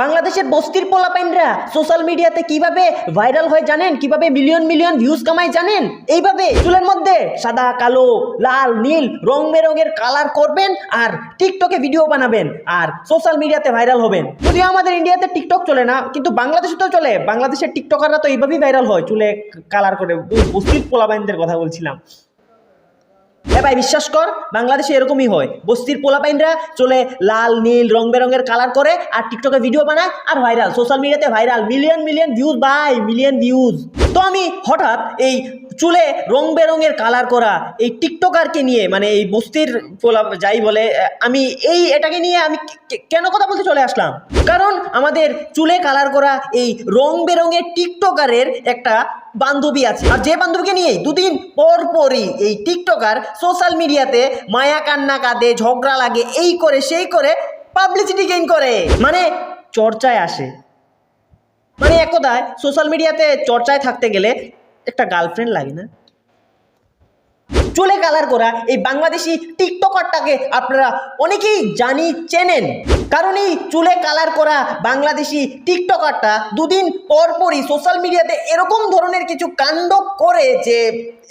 বাংলাদেশের বস্তির পোলাপাইনরা সোশ্যাল মিডিয়াতে কিভাবে ভাইরাল হয় জানেন? কিভাবে মিলিয়ন মিলিয়ন ভিউজ কামায় জানেন? এইভাবে চুলের মধ্যে সাদা, কালো, লাল, নীল রং বেরঙের কালার করবেন আর টিকটকে ভিডিও বানাবেন আর সোশ্যাল মিডিয়াতে ভাইরাল হবেন। যদিও আমাদের ইন্ডিয়াতে টিকটক চলে না, কিন্তু বাংলাদেশে তো চলে। বাংলাদেশের টিকটকাররা তো এইভাবেই ভাইরাল হয়, চুলে কালার করে। বস্তির পোলাপাইনদের কথা বলছিলাম। হ্যাঁ ভাই, বিশ্বাস কর, বাংলাদেশে এরকমই হয়। বস্তির পোলাপাইনরা চলে লাল, নীল রং বেরঙের কালার করে আর টিকটকে ভিডিও বানায় আর ভাইরাল, সোশ্যাল মিডিয়াতে ভাইরাল, মিলিয়ন মিলিয়ন ভিউজ ভাই, মিলিয়ন ভিউজ। তো আমি হঠাৎ এই চুলে রং বেরঙের কালার করা এই টিকটকারকে নিয়ে, মানে এই বস্তির পোলা যাই বলে, আমি এটাকে নিয়ে আমি কেন কথা বলতে চলে আসলাম? কারণ আমাদের চুলে কালার করা এই রং বেরঙের টিকটকারের একটা বান্ধবী আছে, আর যে বান্ধবীকে নিয়ে দুদিন পর পরই এই টিকটকার সোশ্যাল মিডিয়াতে মায়া কান্না কাঁদে, ঝগড়া লাগে, এই করে সেই করে পাবলিসিটি গেইন করে, মানে চর্চায় আসে। মানে এক কথায় সোশ্যাল মিডিয়াতে চর্চায় থাকতে গেলে একটা গার্লফ্রেন্ড লাগে না? চুলে কালার করা এই বাংলাদেশি টিকটকারটাকে আপনারা অনেকেই চেনেন, কারণ এই চুলে কালার করা বাংলাদেশি টিকটকারটা দুদিন পর পরই সোশ্যাল মিডিয়াতে এরকম ধরনের কিছু কাণ্ড করে যে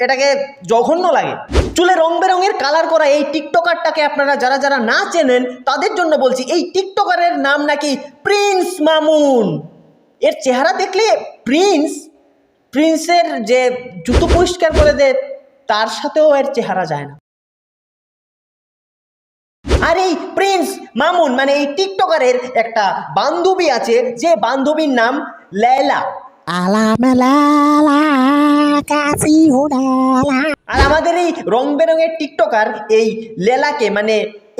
এটাকে জঘন্য লাগে। চুলে রং বেরঙের কালার করা এই টিকটকারটাকে আপনারা যারা যারা না চেনেন তাদের জন্য বলছি, এই টিকটকারের নাম নাকি প্রিন্স মামুন। এর চেহারা দেখলে প্রিন্সের যে জুতো পরিষ্কার করে দেয় তার সাথেও এর চেহারা যায় না। আর এই প্রিন্স মামুন মানে এই টিকটকারের একটা বান্ধবী আছে, যে বান্ধবীর নাম লেলা। আর আমাদের এই রং বেরঙের টিকটকার এই লেলাকে মানে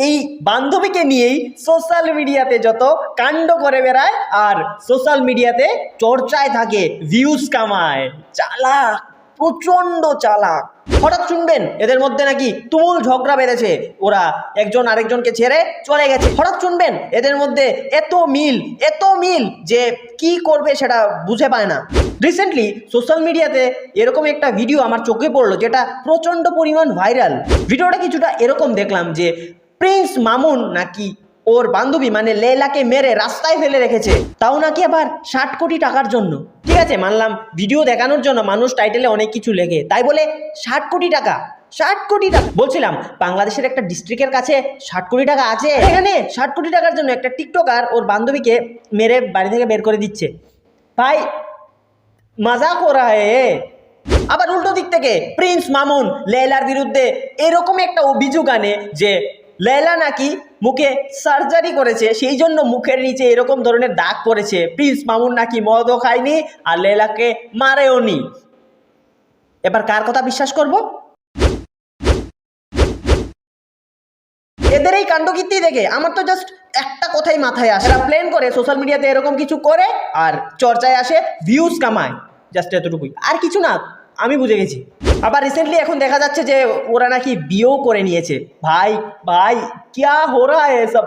এই বান্ধবীকে নিয়েই সোশ্যাল মিডিয়াতে যত কাণ্ড করে বেড়ায় আর সোশ্যাল মিডিয়াতে চর্চায় থাকে, ভিউজ কামায়। চালাক, প্রচন্ড চালাক। হঠাৎ শুনবেন এদের মধ্যে নাকি তুমুল ঝগড়া বেঁধেছে, ওরা একজন আরেকজনকে ছেড়ে চলে গেছে। হঠাৎ শুনবেন এদের মধ্যে এত মিল যে কি করবে সেটা বুঝে পায় না। রিসেন্টলি সোশ্যাল মিডিয়াতে এরকম একটা ভিডিও আমার চোখে পড়লো, যেটা প্রচন্ড পরিমাণ ভাইরাল। ভিডিওটা কিছুটা এরকম দেখলাম যে প্রিন্স মামুন নাকি ওর বান্ধবী মানে লেলাকে মেরে রাস্তায় ফেলে রেখেছে, তাও নাকি আবার 60 কোটি টাকার জন্য। ঠিক আছে, মানলাম ভিডিও দেখানোর জন্য মানুষ টাইটেলে অনেক কিছু লেখে, তাই বলে 60 কোটি টাকা, 60 কোটি টাকা বলছিলাম বাংলাদেশের একটা ডিস্ট্রিক্টের কাছে 60 কোটি টাকা আছে? এখানে 60 কোটি টাকার জন্য একটা টিকটকার ওর বান্ধবীকে মেরে বাড়ি থেকে বের করে দিচ্ছে। ভাই মজা করা হে। আবার উল্টো দিক থেকে প্রিন্স মামুন লেলার বিরুদ্ধে এরকম একটা অভিযোগ আনে যে লেলা নাকি মুখে সার্জারি করেছে, সেই জন্য মুখের নিচে এরকম ধরনের দাগ পড়েছে। প্রিন্স মামুন নাকি মদও খায়নি আর লেলাকে মারেও নি। এবার কার কথা বিশ্বাস করব? এদের এই কাণ্ডকীর্তি দেখে আমার তো জাস্ট একটা কথাই মাথায় আসে, এরা প্ল্যান করে সোশ্যাল মিডিয়াতে এরকম কিছু করে আর চর্চায় আসে, ভিউজ কামায়, জাস্ট এতটুকুই, আর কিছু না। আমি বুঝে গেছি। আবার রিসেন্টলি এখন দেখা যাচ্ছে যে ওরা নাকি বিয়েও করে নিয়েছে। ভাই ক্যা হো রা হ্যায় সব।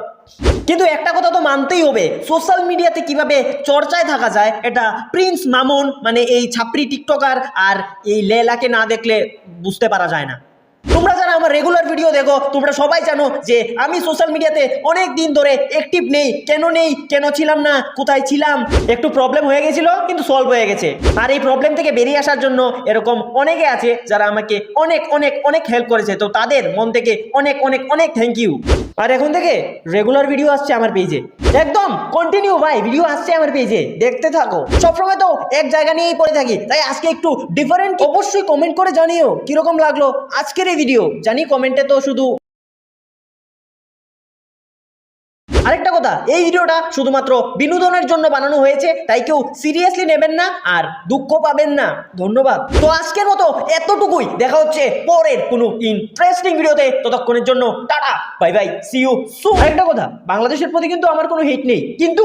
কিন্তু একটা কথা তো মানতেই হবে, সোশ্যাল মিডিয়াতে কিভাবে চর্চায় থাকা যায় এটা প্রিন্স মামুন মানে এই ছাপরি টিকটকার আর এই লেলাকে না দেখলে বুঝতে পারা যায় না। তোমরা যারা আমার রেগুলার ভিডিও দেখো তোমরা সবাই জানো যে আমি সোশ্যাল মিডিয়াতে অনেক দিন ধরে অ্যাক্টিভ নেই। কেন ছিলাম না, কোথায় ছিলাম, একটু প্রবলেম হয়ে গেছিল কিন্তু সলভ হয়ে গেছে। আর এই প্রবলেম থেকে বেরিয়ে আসার জন্য এরকম অনেকে আছে যারা আমাকে অনেক হেল্প করেছে, তো তাদের মন থেকে অনেক থ্যাংক ইউ। আর এখন থেকে রেগুলার ভিডিও আসছে আমার পেজে, একদম কন্টিনিউ ভাই, ভিডিও আসছে আমার পেজে, দেখতে থাকো। সবসময় তো এক জায়গা নিয়েই পড়ে থাকি, তাই আজকে একটু ডিফারেন্ট। অবশ্যই কমেন্ট করে জানিও কিরকম লাগলো আজকের এই ভিডিও। জানি কমেন্টে তো শুধু আরেকটা কথা, এই ভিডিওটা শুধুমাত্র বিনোদনের জন্য বানানো হয়েছে, তাই কেউ সিরিয়াসলি নেবেন না আর দুঃখ পাবেন না। ধন্যবাদ। তো আজকের মতো এতটুকুই, দেখা হচ্ছে পরের কোনো ইন্টারেস্টিং ভিডিওতে। ততক্ষণের জন্য tata, bye bye, see you soon. আরেকটা কথা, বাংলাদেশের প্রতি কিন্তু আমার কোনো হেট নেই, কিন্তু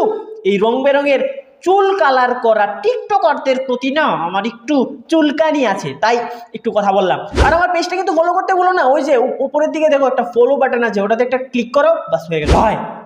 এই রং বেরঙের চুল কালার করা টিকটকারদের প্রতি না আমার একটু চুলকানি আছে, তাই একটু কথা বললাম। আর আমার পেজটা কিন্তু ফলো করতে বলো না, ওই যে উপরের দিকে দেখো একটা ফলো বাটন আছে, ওটাতে একটা ক্লিক করো, বাস হয়ে গেল।